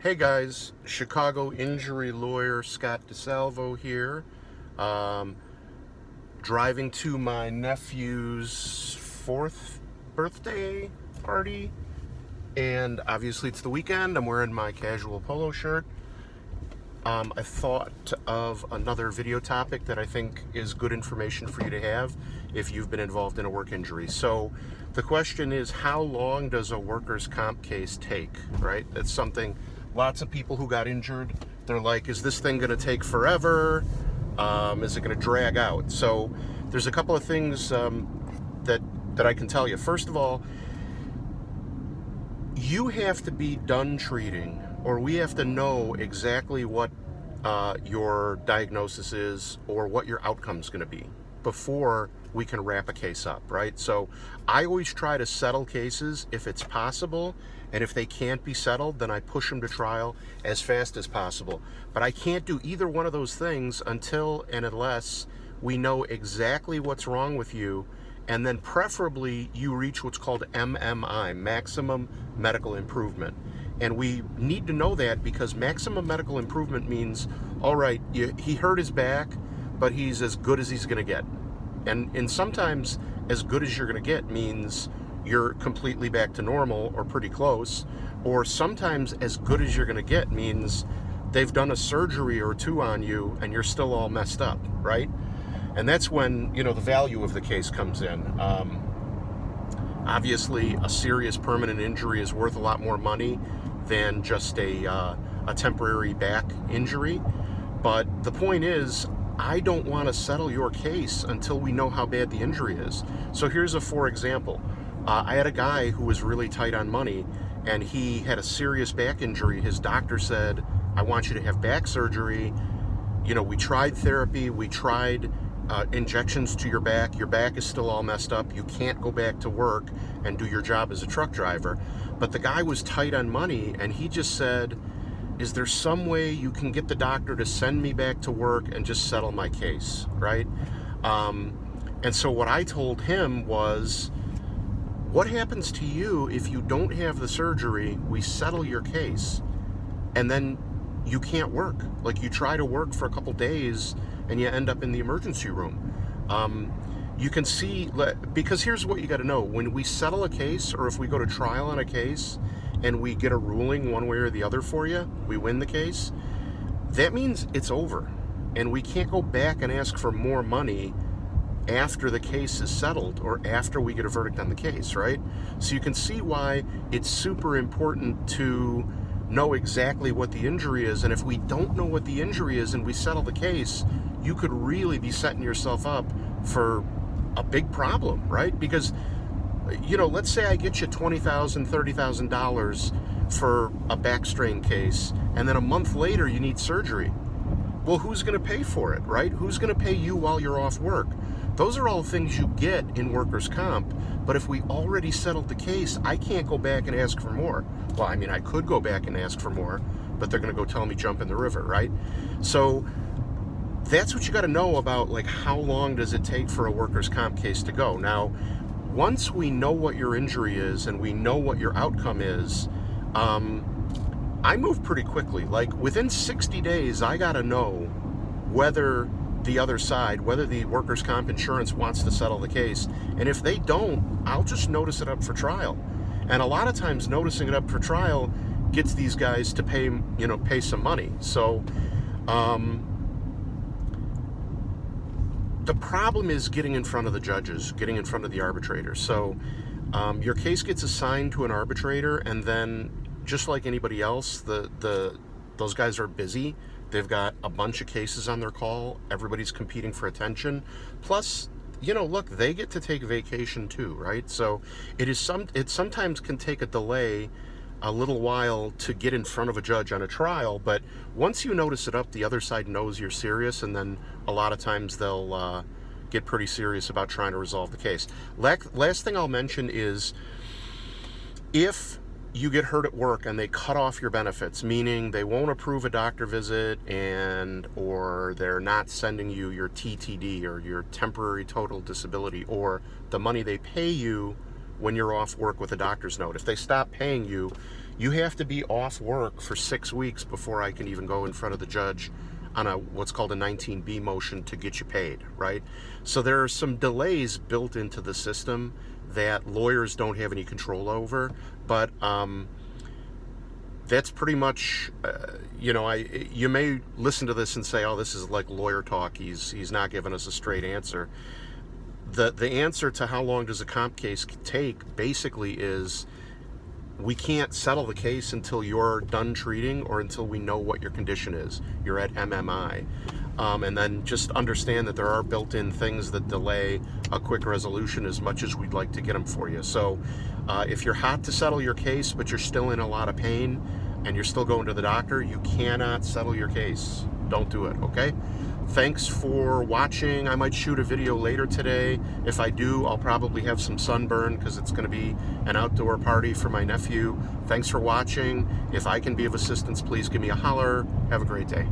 Hey guys, Chicago injury lawyer Scott DeSalvo here. Um, Driving to my nephew's 4th birthday party, and obviously it's the weekend. I'm wearing my casual polo shirt. I thought of another video topic that I think is good information for you to have if you've been involved in a work injury. So the question is, how long does a workers' comp case take, right? That's something lots of people who got injured, they're like, is this thing going to take forever? Is it going to drag out? So there's a couple of things that I can tell you. First of all, you have to be done treating, or we have to know exactly what your diagnosis is or what your outcome's going to be before we can wrap a case up, right? So I always try to settle cases if it's possible, and if they can't be settled, then I push them to trial as fast as possible. But I can't do either one of those things until and unless we know exactly what's wrong with you, and then preferably you reach what's called MMI, maximum medical improvement. And we need to know that because maximum medical improvement means, all right, he hurt his back, but he's as good as he's going to get. And sometimes as good as you're going to get means you're completely back to normal or pretty close. Or sometimes as good as you're going to get means they've done a surgery or two on you and you're still all messed up, right? And that's when, the value of the case comes in. Obviously, a serious permanent injury is worth a lot more money than just a temporary back injury. But the point is, I don't want to settle your case until we know how bad the injury is. So here's a for example. I had a guy who was really tight on money, and he had a serious back injury. His doctor said, I want you to have back surgery. We tried therapy, we tried injections to your back is still all messed up, you can't go back to work and do your job as a truck driver. But the guy was tight on money, and he just said, is there some way you can get the doctor to send me back to work and just settle my case, right? And so what I told him was, what happens to you if you don't have the surgery, we settle your case, and then you can't work? Like, you try to work for a couple days and you end up in the emergency room. You can see, because here's what you got to know. When we settle a case, or if we go to trial on a case and we get a ruling one way or the other for you, we win the case, that means it's over. And we can't go back and ask for more money after the case is settled or after we get a verdict on the case, right? So you can see why it's super important to know exactly what the injury is. And if we don't know what the injury is and we settle the case, you could really be setting yourself up for a big problem, right? Because, let's say I get you $20,000, $30,000 for a back strain case, and then a month later you need surgery. Well, who's going to pay for it, right? Who's going to pay you while you're off work? Those are all things you get in workers' comp. But if we already settled the case, I can't go back and ask for more. Well, I could go back and ask for more, but they're going to go tell me jump in the river, right? So that's what you got to know about, like, how long does it take for a workers' comp case to go. Now, once we know what your injury is and we know what your outcome is, I move pretty quickly. Like, within 60 days, I got to know whether the other side, whether the workers' comp insurance wants to settle the case. And if they don't, I'll just notice it up for trial. And a lot of times noticing it up for trial gets these guys to pay some money. So the problem is getting in front of the judges, getting in front of the arbitrators. So your case gets assigned to an arbitrator, and then just like anybody else, those guys are busy. They've got a bunch of cases on their call. Everybody's competing for attention. Plus, look, they get to take vacation too, right? So it sometimes can take a delay, a little while, to get in front of a judge on a trial. But once you notice it up, the other side knows you're serious, and then a lot of times they'll get pretty serious about trying to resolve the case. Last thing I'll mention is, if you get hurt at work and they cut off your benefits, meaning they won't approve a doctor visit, or they're not sending you your TTD, or your temporary total disability, or the money they pay you when you're off work with a doctor's note. If they stop paying you, You have to be off work for 6 weeks before I can even go in front of the judge on what's called a 19B motion to get you paid, right? So there are some delays built into the system that lawyers don't have any control over, but that's pretty much, you may listen to this and say, oh, this is like lawyer talk. He's not giving us a straight answer. The answer to how long does a comp case take basically is, we can't settle the case until you're done treating or until we know what your condition is. You're at MMI. And then just understand that there are built-in things that delay a quick resolution as much as we'd like to get them for you. So if you're hot to settle your case, but you're still in a lot of pain and you're still going to the doctor, you cannot settle your case. Don't do it, okay? Thanks for watching. I might shoot a video later today. If I do, I'll probably have some sunburn because it's going to be an outdoor party for my nephew. Thanks for watching. If I can be of assistance, please give me a holler. Have a great day.